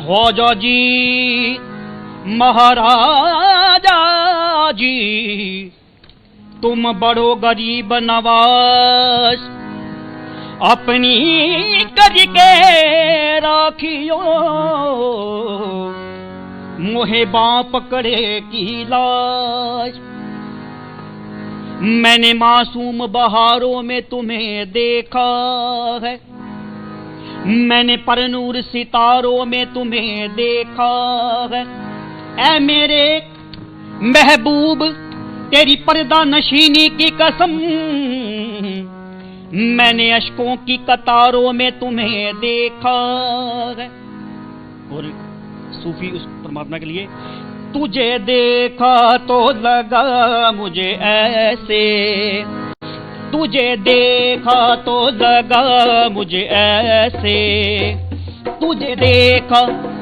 भोजो जी महाराजा जी, तुम बड़ो गरीब नवाज, अपनी करके राखियो, मोहे बाँ पकड़े की लाज। मैंने मासूम बहारों में तुम्हें देखा है, मैंने परनूर सितारों में तुम्हें देखा है। ऐ मेरे महबूब तेरी पर्दा नशीनी की कसम, मैंने अश्कों की कतारों में तुम्हें देखा है। और सूफी उस परमात्मा के लिए, तुझे देखा तो लगा मुझे ऐसे, तुझे देखा तो लगा मुझे ऐसे, तुझे देखा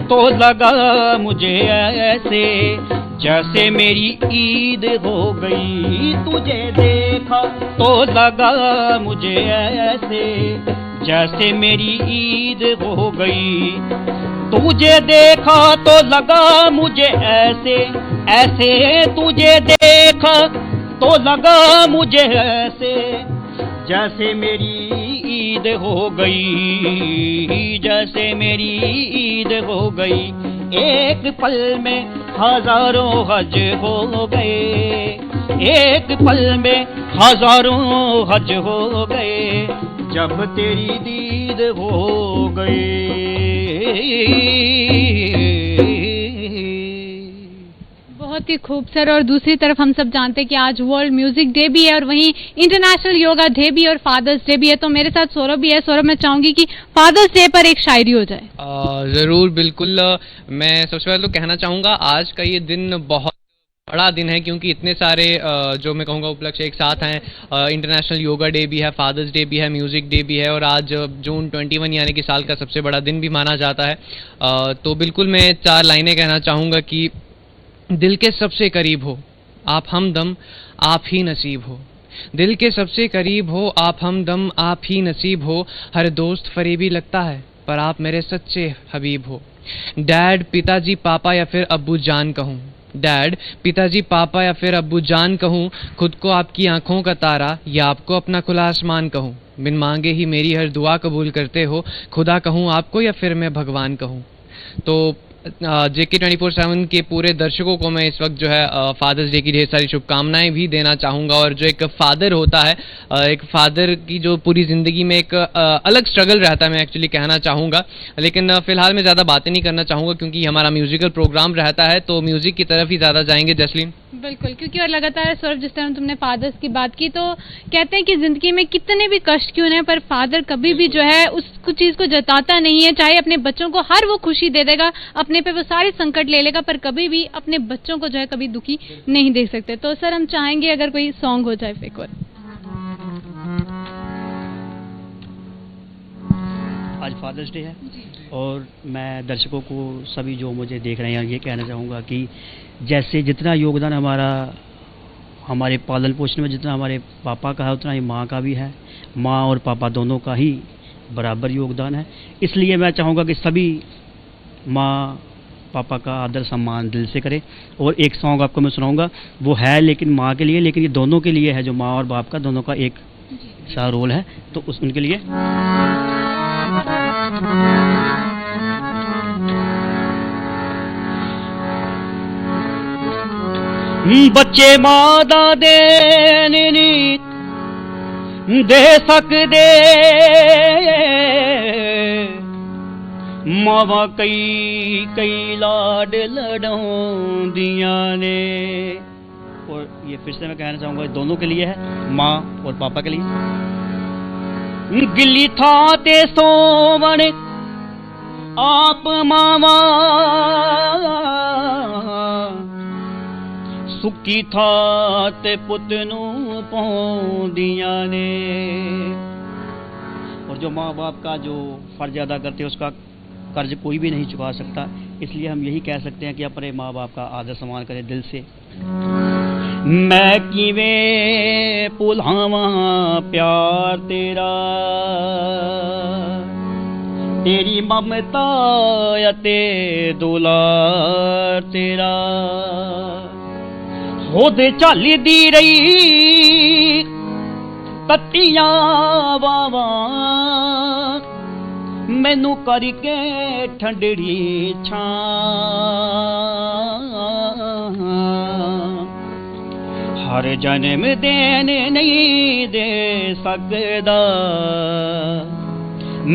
तो लगा मुझे ऐसे, जैसे मेरी ईद हो गई। तुझे देखा तो लगा मुझे ऐसे, जैसे मेरी ईद हो गई। तुझे देखा तो लगा मुझे ऐसे, ऐसे तुझे देखा तो लगा मुझे ऐसे, जैसे मेरी ईद हो गई, जैसे मेरी ईद हो गई। एक पल में हजारों हज हो गए, एक पल में हजारों हज हो गए, जब तेरी दीद हो गई। बहुत ही खूब सर। और दूसरी तरफ हम सब जानते हैं कि आज वर्ल्ड म्यूजिक डे भी है और वहीं इंटरनेशनल योगा डे भी और फादर्स डे भी है, तो मेरे साथ सौरभ भी है। सौरभ, मैं चाहूंगी कि फादर्स डे पर एक शायरी हो जाए। जरूर, बिल्कुल। मैं सबसे पहले तो कहना चाहूंगा आज का ये दिन बहुत बड़ा दिन है, क्योंकि इतने सारे जो मैं कहूँगा उपलक्ष्य एक साथ हैं। इंटरनेशनल योगा डे भी है, फादर्स डे भी है, म्यूज़िक डे भी है, और आज जून 21 यानी कि साल का सबसे बड़ा दिन भी माना जाता है। तो बिल्कुल मैं 4 लाइनें कहना चाहूँगा कि दिल के सबसे करीब हो आप हमदम, आप ही नसीब हो। दिल के सबसे करीब हो आप हमदम, आप ही नसीब हो। हर दोस्त फरेबी लगता है पर आप मेरे सच्चे हबीब हो। डैड, पिताजी, पापा या फिर अब्बू जान कहूँ, डैड, पिताजी, पापा या फिर अब्बू जान कहूँ, खुद को आपकी आंखों का तारा या आपको अपना खुला आसमान कहूँ। बिन मांगे ही मेरी हर दुआ कबूल करते हो, खुदा कहूँ आपको या फिर मैं भगवान कहूँ। तो JK 24/7 के पूरे दर्शकों को मैं इस वक्त जो है फादर्स डे की ढेर सारी शुभकामनाएं भी देना चाहूँगा। और जो एक फादर होता है, एक फादर की जो पूरी ज़िंदगी में एक अलग स्ट्रगल रहता है, मैं एक्चुअली कहना चाहूँगा। लेकिन फ़िलहाल मैं ज़्यादा बातें नहीं करना चाहूँगा क्योंकि हमारा म्यूज़िकल प्रोग्राम रहता है, तो म्यूज़िक की तरफ ही ज़्यादा जाएंगे। जसलीन, बिल्कुल, क्योंकि और लगातार सौरभ जिस तरह तुमने फादर्स की बात की, तो कहते हैं कि जिंदगी में कितने भी कष्ट क्यों न, पर फादर कभी भी जो है उस चीज को जताता नहीं है। चाहे अपने बच्चों को हर वो खुशी दे देगा, अपने पे वो सारी संकट ले लेगा, पर कभी भी अपने बच्चों को जो है कभी दुखी नहीं देख सकते। तो सर हम चाहेंगे अगर कोई सॉन्ग हो जाए एक और। आज फादर्स डे है और मैं दर्शकों को सभी जो मुझे देख रहे हैं ये कहना चाहूँगा कि जैसे जितना योगदान हमारे पालन पोषण में जितना हमारे पापा का है, उतना ही माँ का भी है। माँ और पापा दोनों का ही बराबर योगदान है। इसलिए मैं चाहूँगा कि सभी माँ पापा का आदर सम्मान दिल से करें। और एक सॉन्ग आपको मैं सुनाऊंगा, वो है लेकिन माँ के लिए, लेकिन ये दोनों के लिए है, जो माँ और बाप का दोनों का एक सा रोल है, तो उनके लिए। बच्चे मादा देने दे सकदे, मावा कई लाड लड़ाउंदियां ने। और ये फिर से मैं कहना चाहूँगा दोनों के लिए है, माँ और पापा के लिए। गिल्ली था ते सोवन आप मावा, सुखी था ते पुत नू पौंदियां ने। और जो माँ बाप का जो फर्ज अदा करते हैं उसका कर्ज कोई भी नहीं चुका सकता। इसलिए हम यही कह सकते हैं कि अपने माँ बाप का आदर सम्मान करें दिल से। मैं किवें भुलावां प्यार तेरा, तेरी ममता ते दुलार तेरा होद झलदी रही तत्तियां वावां मैनू करके ठंडड़ी छां हर जन्म देन नहीं दे सकदा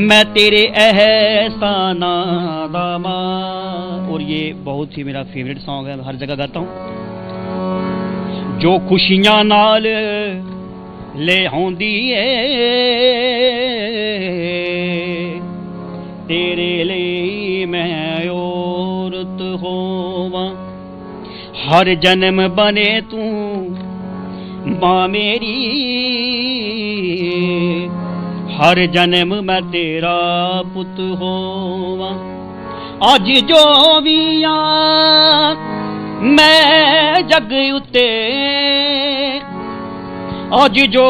मैं तेरे एहसाना दा मां। और ये बहुत ही मेरा फेवरेट सॉन्ग है, हर जगह गाता हूँ। जो खुशियां नाल ले आउंदी है तेरे लिए मैं औरत होवां हर जन्म बने तू मां मेरी हर जन्म मैं तेरा पुत होवां। अज जो भी आ मैं जग उते अज जो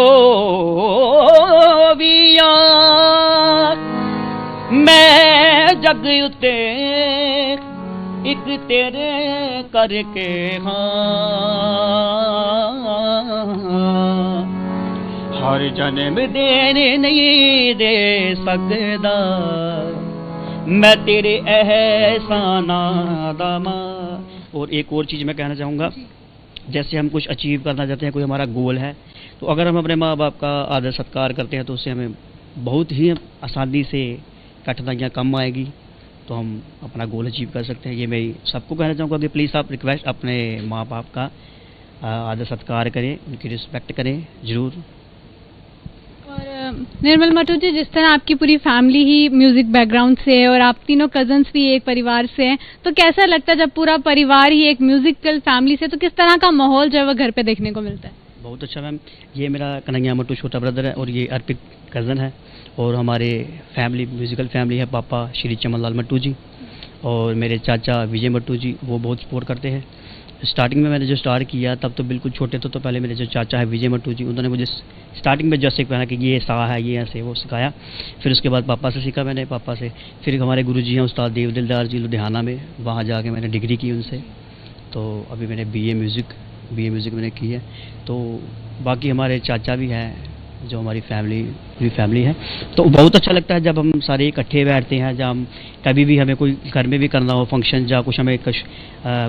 भी आ मैं जग उते एक तेरे करके हाँ हर जन्म देने नहीं दे सकदा मैं तेरे एहसाना दा मां। और एक और चीज़ मैं कहना चाहूँगा, जैसे हम कुछ अचीव करना चाहते हैं, कोई हमारा गोल है, तो अगर हम अपने माँ बाप का आदर सत्कार करते हैं तो उससे हमें बहुत ही आसानी से कठिनाइयाँ कम आएगी, तो हम अपना गोल अचीव कर सकते हैं। ये मैं सबको कहना चाहूँगा कि प्लीज़ आप रिक्वेस्ट अपने माँ बाप का आदर सत्कार करें, उनकी रिस्पेक्ट करें ज़रूर। और निर्मल मटू जी, जिस तरह आपकी पूरी फैमिली ही म्यूजिक बैकग्राउंड से है और आप तीनों कजन्स भी एक परिवार से हैं, तो कैसा लगता है जब पूरा परिवार ही एक म्यूजिकल फैमिली से, तो किस तरह का माहौल जो है वो घर पे देखने को मिलता है? बहुत अच्छा मैम। ये मेरा कन्हैया मट्टू छोटा ब्रदर है और ये अर्पित कज़न है और हमारे फैमिली म्यूज़िकल फैमिली है। पापा श्री चमन लाल मट्टू जी और मेरे चाचा विजय मट्टू जी, वो बहुत सपोर्ट करते हैं। स्टार्टिंग में मैंने जो स्टार्ट किया तब तो बिल्कुल छोटे थे, तो पहले मेरे जो चाचा है विजय मट्टू जी, उन्होंने मुझे स्टार्टिंग में जैसे कहना कि ये सा है, ये ऐसे, वो सिखाया। फिर उसके बाद पापा से सीखा मैंने, पापा से। फिर हमारे गुरुजी हैं उस्ताद देव दिलदार जी लुधियाना में, वहाँ जाके मैंने डिग्री की उनसे। तो अभी मैंने बीए म्यूज़िक मैंने की है। तो बाकी हमारे चाचा भी हैं जो हमारी पूरी फैमिली है। तो बहुत अच्छा लगता है जब हम सारे इकट्ठे बैठते हैं, जब हम कभी भी हमें कोई घर में भी करना हो फंक्शन, या कुछ हमें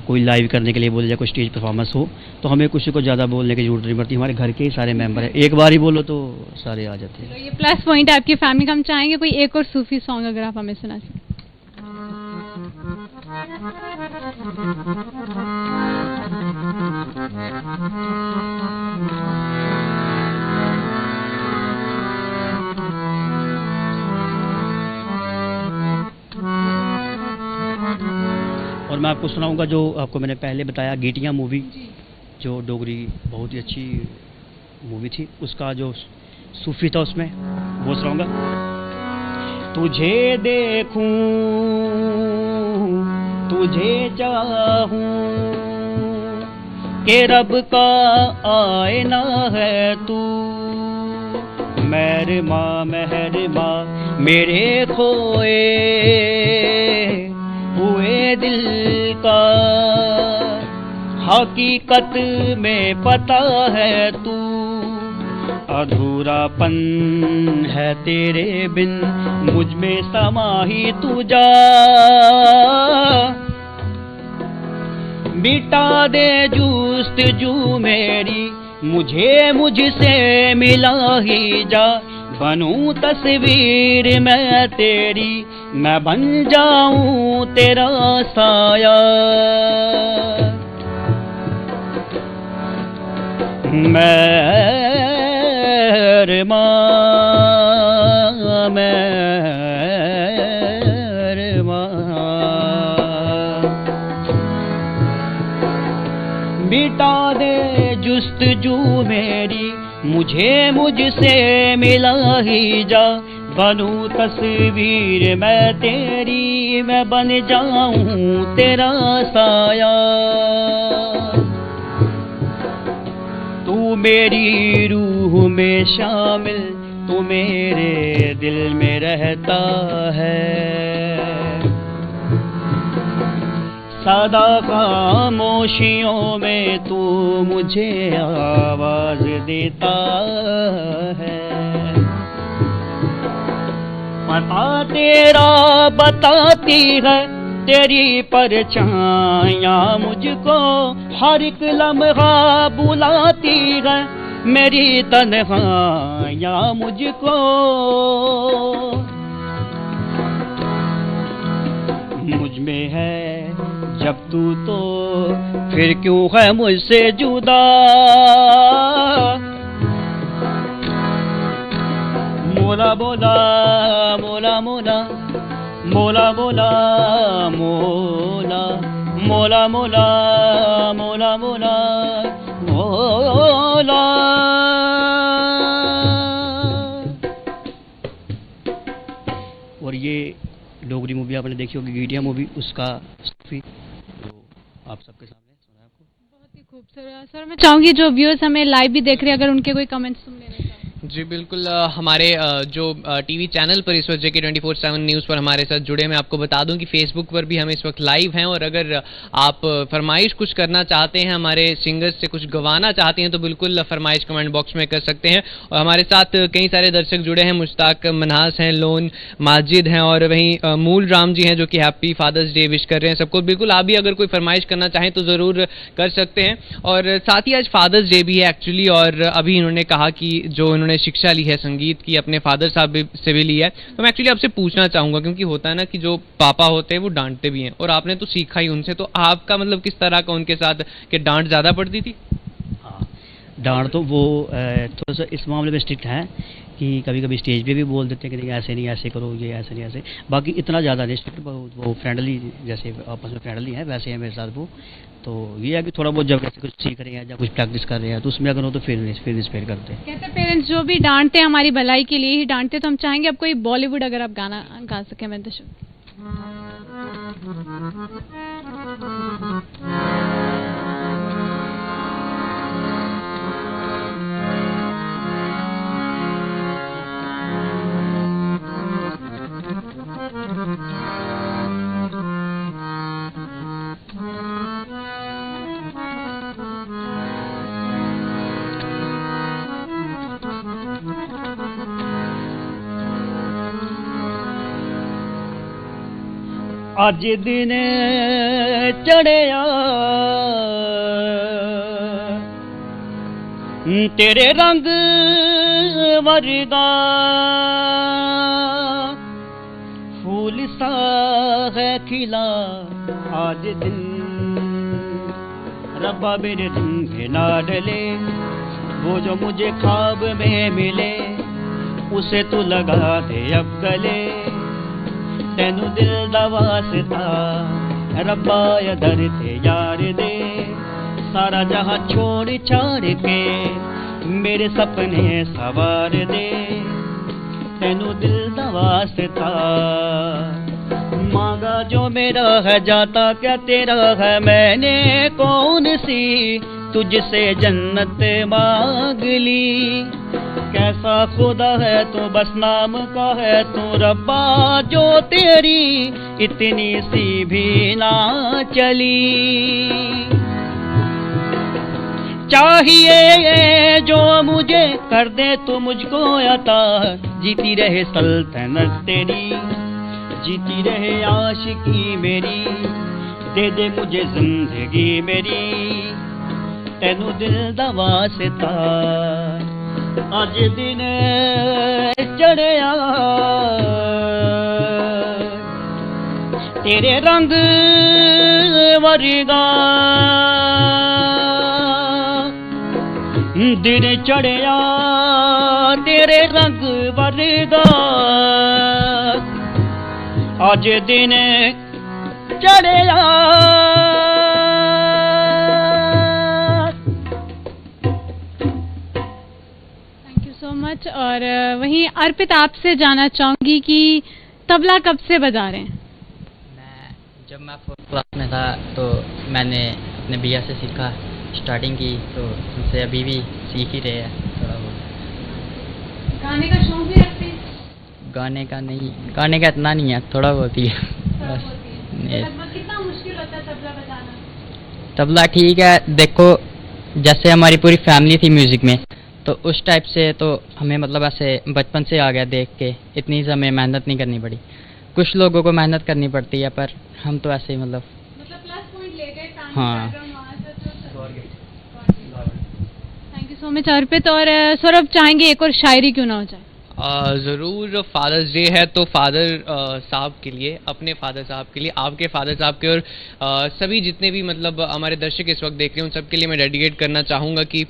कोई लाइव करने के लिए बोले, या कोई स्टेज परफॉर्मेंस हो, तो हमें कुछ को ज़्यादा बोलने की जरूरत नहीं पड़ती। हमारे घर के ही सारे मेंबर हैं, एक बार ही बोलो तो सारे आ जाते हैं। तो ये प्लस पॉइंट है आपकी फैमिली का। हम चाहेंगे कोई एक और सूफी सॉन्ग अगर आप हमें सुना सकें। और मैं आपको सुनाऊंगा जो आपको मैंने पहले बताया, गीटियाँ मूवी, जो डोगरी बहुत ही अच्छी मूवी थी, उसका जो सूफी था उसमें वो सुनाऊंगा। तुझे देखूं तुझे चाहूं के रब का आईना है तू, मेहरमा मेहरमा मेरे खोए हुए दिल का, हकीकत में पता है तू, अधूरापन है तेरे बिन मुझ में समा ही तू जा, मिटा दे जुस्तजू मेरी मुझे मुझसे मिला ही जा, बनूं तस्वीर मैं तेरी मैं बन जाऊं तेरा साया, मेहरमा मेहरमा मिटा दे जुस्तजू मेरी मुझे मुझसे मिला ही जा, बनूं तस्वीर मैं तेरी मैं बन जाऊं तेरा साया, तू मेरी रूह में शामिल तू मेरे दिल में रहता है। सदा खामोशियों में तू मुझे आवाज देता है। पता तेरा बताती है तेरी परछाइयाँ मुझको, हर एक लम्हा बुलाती है मेरी तन्हाइयाँ मुझको। मुझ में है जब तू तो फिर क्यों है मुझसे जुदा। मोला मोला मोला मोला मोला मोला मोला मोला मोला मोला मोला मोला। और ये डोगरी मूवी आपने देखी होगी, गीटिया मूवी, उसका तो आप सबके सामने सुना आपको। बहुत ही खूबसूरत सर। मैं चाहूंगी जो व्यूअर्स हमें लाइव भी देख रहे हैं, अगर उनके कोई कमेंट्स तुम लेना चाहो। जी बिल्कुल, हमारे जो टीवी चैनल पर इस वक्त JK 24/7 न्यूज़ पर हमारे साथ जुड़े, मैं आपको बता दूं कि फेसबुक पर भी हम इस वक्त लाइव हैं, और अगर आप फरमाइश कुछ करना चाहते हैं, हमारे सिंगर्स से कुछ गवाना चाहते हैं, तो बिल्कुल फरमाइश कमेंट बॉक्स में कर सकते हैं। और हमारे साथ कई सारे दर्शक जुड़े हैं, मुश्ताक मन्हास हैं, लोन माजिद हैं, और वहीं मूल राम जी हैं जो कि हैप्पी फादर्स डे विश कर रहे हैं सबको। बिल्कुल आप भी अगर कोई फरमाइश करना चाहें तो ज़रूर कर सकते हैं। और साथ ही आज फादर्स डे भी है एक्चुअली, और अभी इन्होंने कहा कि जो इन्होंने शिक्षा ली है संगीत की, अपने फादर साहब से भी ली है, तो मैं एक्चुअली आपसे पूछना चाहूँगा, क्योंकि होता है ना कि जो पापा होते हैं वो डांटते भी हैं, और आपने तो सीखा ही उनसे, तो आपका मतलब किस तरह का उनके साथ कि डांट ज़्यादा पड़ती थी? हाँ, डांट तो वो थोड़ा सा इस मामले में स्ट्रिक्ट है कि कभी कभी स्टेज पे भी बोल देते हैं कि नहीं ऐसे नहीं, ऐसे करो, ये ऐसे नहीं ऐसे। बाकी इतना ज़्यादा नहीं स्ट्रिक्ट, वो फ्रेंडली, जैसे आपस में फ्रेंडली है वैसे हैं मेरे साथ वो। तो ये है कि थोड़ा बहुत जब ऐसे कुछ सीख रहे हैं या कुछ प्रैक्टिस कर रहे हैं तो उसमें अगर हो तो फिर इंस्पायर करते हैं। कहते हैं पेरेंट्स जो भी डांटते हैं हमारी भलाई के लिए ही डांटते, तो हम चाहेंगे अब कोई बॉलीवुड अगर आप गाना गा सकें मैं दर्शक। अज दिन चढ़िया तेरे रंग वर्गा, फूल सा है खिला आज दिन। रब्बा मेरे रंग ना डले, वो जो मुझे ख्वाब में मिले उसे तू लगा दे अब गले। तेनू दिल दा वास्ता रब्बा दर ते यार दे, सारा जहां छोड़ छाड़ के मेरे सपने सवार दे। तेनू दिल दा वास्ता मांगा जो मेरा है, जाता क्या तेरा है, मैंने कौन सी तुझसे जन्नत मांग ली। कैसा खुदा है तू, बस नाम का है तू रब्बा, जो तेरी इतनी सी भी ना चली। चाहिए जो मुझे कर दे तू मुझको अता, जीती रहे सल्तनत तेरी, जीती रहे आशिकी मेरी, दे दे मुझे जिंदगी मेरी। तेनू दिल दा वास्ता अज दिन चढ़िया तेरे रंग वर्गा, दिन चढ़िया तेरे रंग वर्गा, अज दिन चढ़िया। मच। और वहीं अर्पित आपसे जानना चाहूँगी कि तबला कब से बजा रहे हैं? जब मैं 4th क्लास में था तो मैंने अपने भैया से सीखा, स्टार्टिंग की, तो उनसे अभी भी सीख ही रहे हैं थोड़ा बहुत। गाने का शौक भी रखते हैं? गाने का नहीं, गाने का इतना नहीं है, थोड़ा बहुत ही है थोड़ा बस। बहुत ही। तो ये- लगभग कितना मुश्किल होता है तबला बजाना? तबला ठीक है, देखो जैसे हमारी पूरी फैमिली थी म्यूज़िक में, तो उस टाइप से तो हमें मतलब ऐसे बचपन से आ गया देख के, इतनी से हमें मेहनत नहीं करनी पड़ी। कुछ लोगों को मेहनत करनी पड़ती है, पर हम तो ऐसे ही मतलब प्लस पॉइंट ले गए तान हाँ। बैकग्राउंड वहाँ से तो थैंक यू सो मच अर्पित। और सौरभ चाहेंगे एक और शायरी क्यों ना हो जाए? ज़रूर। फादर्स डे है तो फादर साहब के लिए, अपने फादर साहब के लिए, आपके फादर साहब के, और सभी जितने भी मतलब हमारे दर्शक इस वक्त देख रहे हैं उन सब के लिए मैं डेडिकेट करना चाहूँगा कि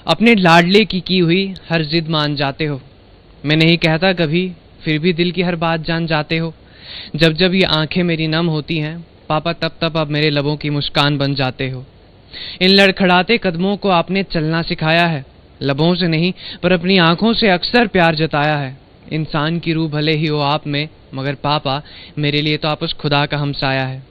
अपने लाडले की हुई हर जिद मान जाते हो। मैं नहीं कहता कभी, फिर भी दिल की हर बात जान जाते हो। जब जब ये आंखें मेरी नम होती हैं पापा, तब तब अब मेरे लबों की मुस्कान बन जाते हो। इन लड़खड़ाते कदमों को आपने चलना सिखाया है, लबों से नहीं पर अपनी आंखों से अक्सर प्यार जताया है। इंसान की रूह भले ही हो आप में, मगर पापा मेरे लिए तो आप उस खुदा का हमसाया है।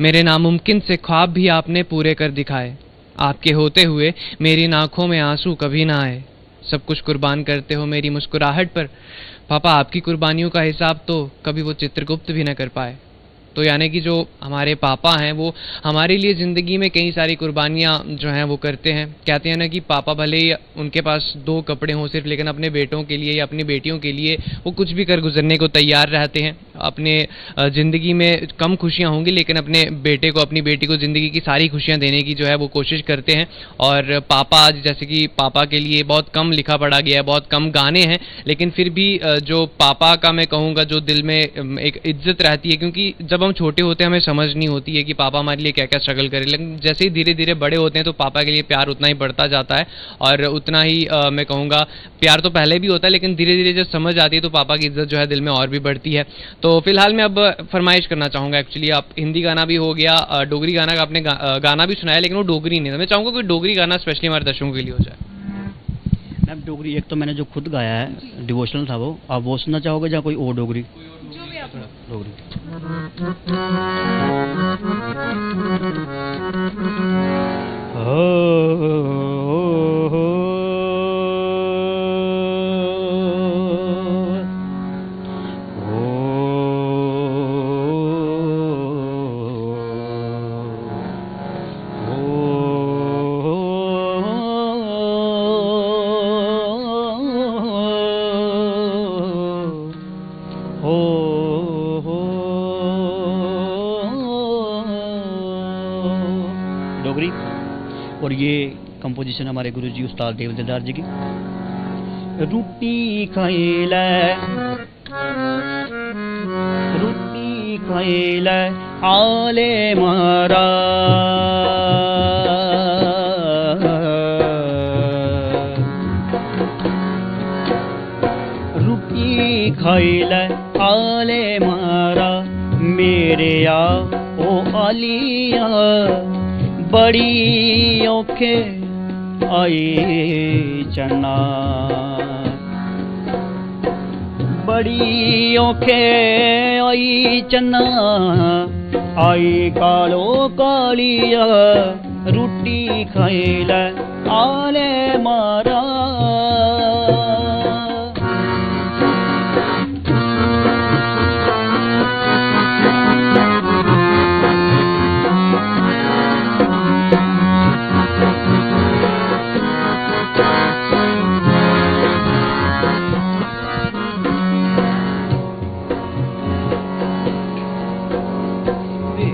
मेरे नामुमकिन से ख्वाब भी आपने पूरे कर दिखाए, आपके होते हुए मेरी आंखों में आंसू कभी ना आए। सब कुछ कुर्बान करते हो मेरी मुस्कुराहट पर, पापा आपकी कुर्बानियों का हिसाब तो कभी वो चित्रगुप्त भी न कर पाए। तो यानी कि जो हमारे पापा हैं वो हमारे लिए ज़िंदगी में कई सारी कुर्बानियाँ जो हैं वो करते हैं। कहते हैं ना कि पापा भले ही उनके पास 2 कपड़े हों सिर्फ, लेकिन अपने बेटों के लिए या अपनी बेटियों के लिए वो कुछ भी कर गुजरने को तैयार रहते हैं। अपने ज़िंदगी में कम खुशियाँ होंगी, लेकिन अपने बेटे को, अपनी बेटी को ज़िंदगी की सारी खुशियाँ देने की जो है वो कोशिश करते हैं। और पापा, जैसे कि पापा के लिए बहुत कम लिखा पढ़ा गया है, बहुत कम गाने हैं, लेकिन फिर भी जो पापा का मैं कहूँगा जो दिल में एक इज्जत रहती है, क्योंकि जब हम छोटे होते हैं हमें समझ नहीं होती है कि पापा हमारे लिए क्या क्या स्ट्रगल करें, लेकिन जैसे ही धीरे धीरे बड़े होते हैं तो पापा के लिए प्यार उतना ही बढ़ता जाता है। और उतना ही मैं कहूँगा प्यार तो पहले भी होता है, लेकिन धीरे धीरे जब समझ आती है तो पापा की इज्जत जो है दिल में और भी बढ़ती है। तो फिलहाल मैं अब फरमाइश करना चाहूँगा, एक्चुअली आप हिंदी गाना भी हो गया, डोगरी गाना का आपने गाना भी सुनाया, लेकिन वो डोगरी नहीं था। मैं चाहूँगा कोई डोगरी गाना स्पेशली हमारे दर्शकों के लिए हो जाए। मैम डोगरी एक तो मैंने जो खुद गाया है डिवोशनल था वो, आप वो सुनना चाहोगे या कोई और डोगरी? जो भी आप डोगरी। डोगरी। और ये कंपोजिशन हमारे गुरुजी उस्ताद देव दिलदार जी की। रोटी खाइले, रोटी खाइले आले मारा, रोटी खाइले आले मारा, मेरे आ ओ आलिया बड़ी औखे आई चना, बड़ी औखे आई चना, आई कालो कालिया, रोटी खाइले आले मारा।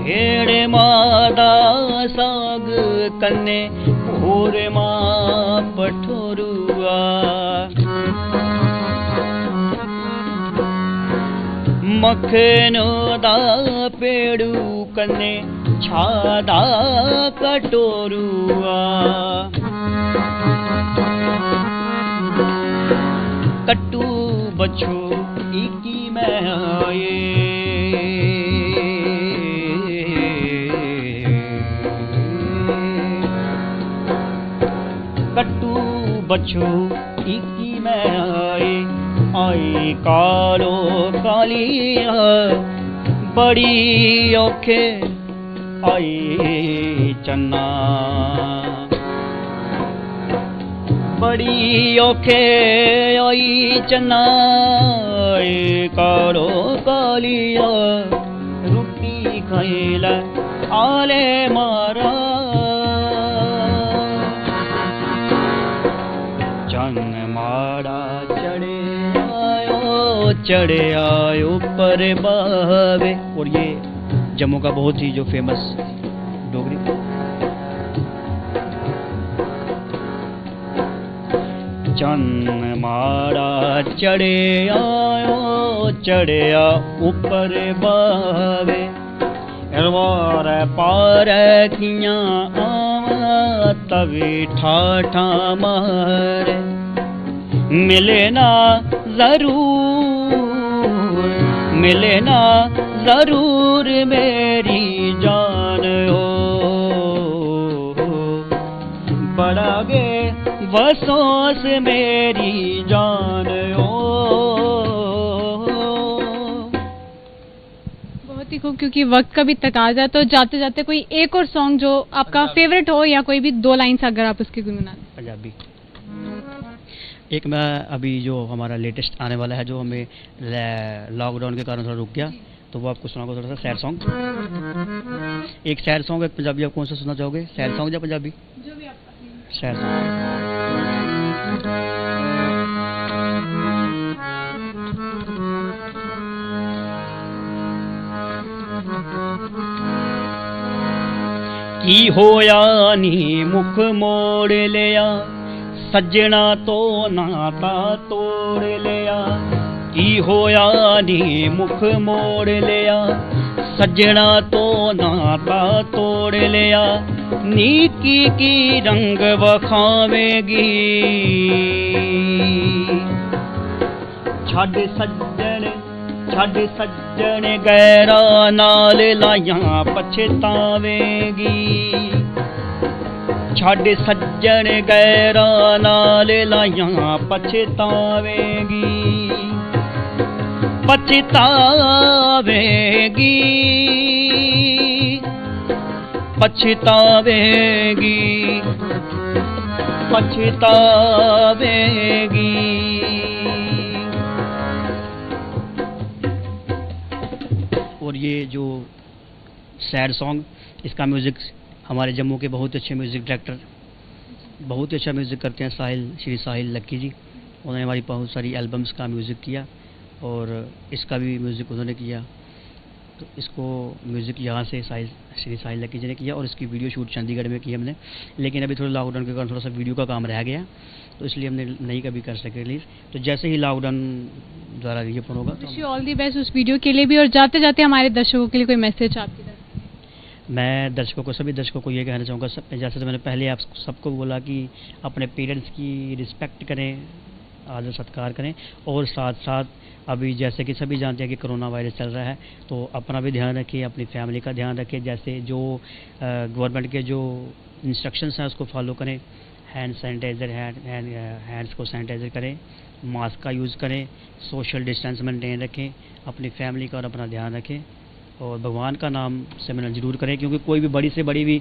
भेड़ मादा साग कन्ने भोर मां पठोरुआ, मखनो दा पेड़ू कन्ने छादा कटोरुआ, कट्टू बच्चो इकी में आए, कट्टू बच्चो इकी में आए, आई कालो कालिया बड़ी औखे आई चन्ना, बड़ी औखे आई चन्नाई कारो कालिया रोटी खाइला आले मारा चन माड़ा चढ़े आयो पर बावे। और ये जम्मू का बहुत ही जो फेमस डोगरी चन माड़ा चढ़े आयो चढ़े आ ऊपर बावे वार पार किया आवा तभी ठाठा मारे मिले ना जरूर मिले ना जरूर मेरी जान हो बड़ा गे बसोस मेरी जान हो। बहुत ही खूब, क्योंकि वक्त का भी तकाजा, तो जाते जाते कोई एक और सॉन्ग जो आपका फेवरेट हो या कोई भी 2 लाइन्स अगर आप उसकी गुनगुना दें। पंजाबी एक मैं अभी जो हमारा लेटेस्ट आने वाला है जो हमें लॉकडाउन के कारण थोड़ा रुक गया, तो वो आपको सुनाऊंगा थोड़ा सा सैड सॉन्ग। एक सैड सॉन्ग एक पंजाबी, आप कौन सा सुनना चाहोगे, सैड सॉन्ग या पंजाबी? जो भी आपका सैड सॉन्ग। की होया नी मुख मोड़ लिया सज्जना तो नाता तोड़ लिया। की होया नी मुख मोड़ लिया सज्जना तो नाता तोड़ लिया। नीकी की रंग बखावेगी छड़ सज्जन गैरा नाल लाया पछतावेगी। छड़ सज्जन गैरा नाल लाया पछतावेगी पछतावेगी पछतावेगी पछतावेगी। और ये जो सैड सॉन्ग, इसका म्यूज़िक हमारे जम्मू के बहुत अच्छे म्यूज़िक डायरेक्टर, बहुत ही अच्छा म्यूज़िक करते हैं, श्री साहिल लक्की जी। उन्होंने हमारी बहुत सारी एल्बम्स का म्यूज़िक किया और इसका भी म्यूज़िक उन्होंने किया। तो इसको म्यूज़िक यहाँ से श्री साहिल लक्की जी ने किया और इसकी वीडियो शूट चंडीगढ़ में की हमने, लेकिन अभी थोड़ा लॉकडाउन के कारण थोड़ा सा वीडियो का काम रह गया, तो इसलिए हमने नहीं कभी कर सके रिलीज़। तो जैसे ही लॉकडाउन द्वारा ये फोन होगा तो ऑल दी बेस्ट उस वीडियो के लिए भी। और जाते जाते हमारे दर्शकों के लिए कोई मैसेज आपकी तरफ? मैं दर्शकों को, सभी दर्शकों को ये कहना चाहूँगा, जैसे तो मैंने पहले आप सबको बोला कि अपने पेरेंट्स की रिस्पेक्ट करें, आदर सत्कार करें, और साथ साथ अभी जैसे कि सभी जानते हैं कि कोरोना वायरस चल रहा है, तो अपना भी ध्यान रखिए, अपनी फैमिली का ध्यान रखिए। जैसे जो गवर्नमेंट के जो इंस्ट्रक्शंस हैं उसको फॉलो करें, हैंड सैनिटाइज़र हैंड्स को सैनिटाइज़र करें, मास्क का यूज़ करें, सोशल डिस्टेंस मेंटेन रखें, अपनी फैमिली का और अपना ध्यान रखें, और भगवान का नाम सिमरन जरूर करें, क्योंकि कोई भी बड़ी से बड़ी भी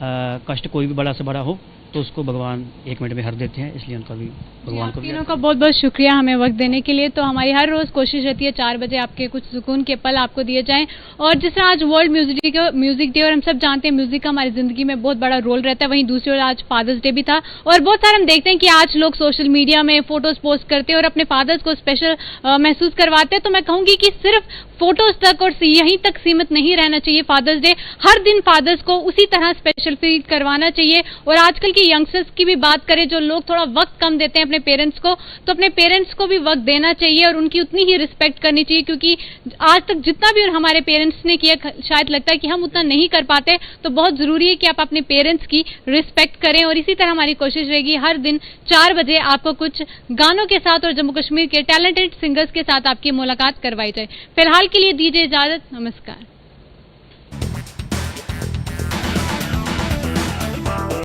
कष्ट, कोई भी बड़ा से बड़ा हो तो उसको भगवान 1 मिनट में हर देते हैं, इसलिए उनका भी भगवान को तीनों का बहुत बहुत शुक्रिया हमें वक्त देने के लिए। तो हमारी हर रोज़ कोशिश रहती है 4 बजे आपके कुछ सुकून के पल आपको दिए जाएं। और जिस तरह आज वर्ल्ड म्यूजिक डे, और हम सब जानते हैं म्यूजिक का हमारी ज़िंदगी में बहुत बड़ा रोल रहता है, वहीं दूसरी ओर आज फादर्स डे भी था, और बहुत सारे हम देखते हैं कि आज लोग सोशल मीडिया में फ़ोटोज़ पोस्ट करते हैं और अपने फादर्स को स्पेशल महसूस करवाते हैं। तो मैं कहूँगी कि सिर्फ फोटोज़ तक और यहीं तक सीमित नहीं रहना चाहिए फादर्स डे, हर दिन फादर्स को उसी तरह स्पेशल फील करवाना चाहिए। और आजकल के यंगस्टर्स की भी बात करें, जो लोग थोड़ा वक्त कम देते हैं अपने पेरेंट्स को, तो अपने पेरेंट्स को भी वक्त देना चाहिए और उनकी उतनी ही रिस्पेक्ट करनी चाहिए, क्योंकि आज तक जितना भी हमारे पेरेंट्स ने किया, शायद लगता है कि हम उतना नहीं कर पाते। तो बहुत ज़रूरी है कि आप अपने पेरेंट्स की रिस्पेक्ट करें। और इसी तरह हमारी कोशिश रहेगी हर दिन 4 बजे आपको कुछ गानों के साथ और जम्मू कश्मीर के टैलेंटेड सिंगर्स के साथ आपकी मुलाकात करवाई जाए। फिलहाल के लिए दीजिए इजाज़त, नमस्कार।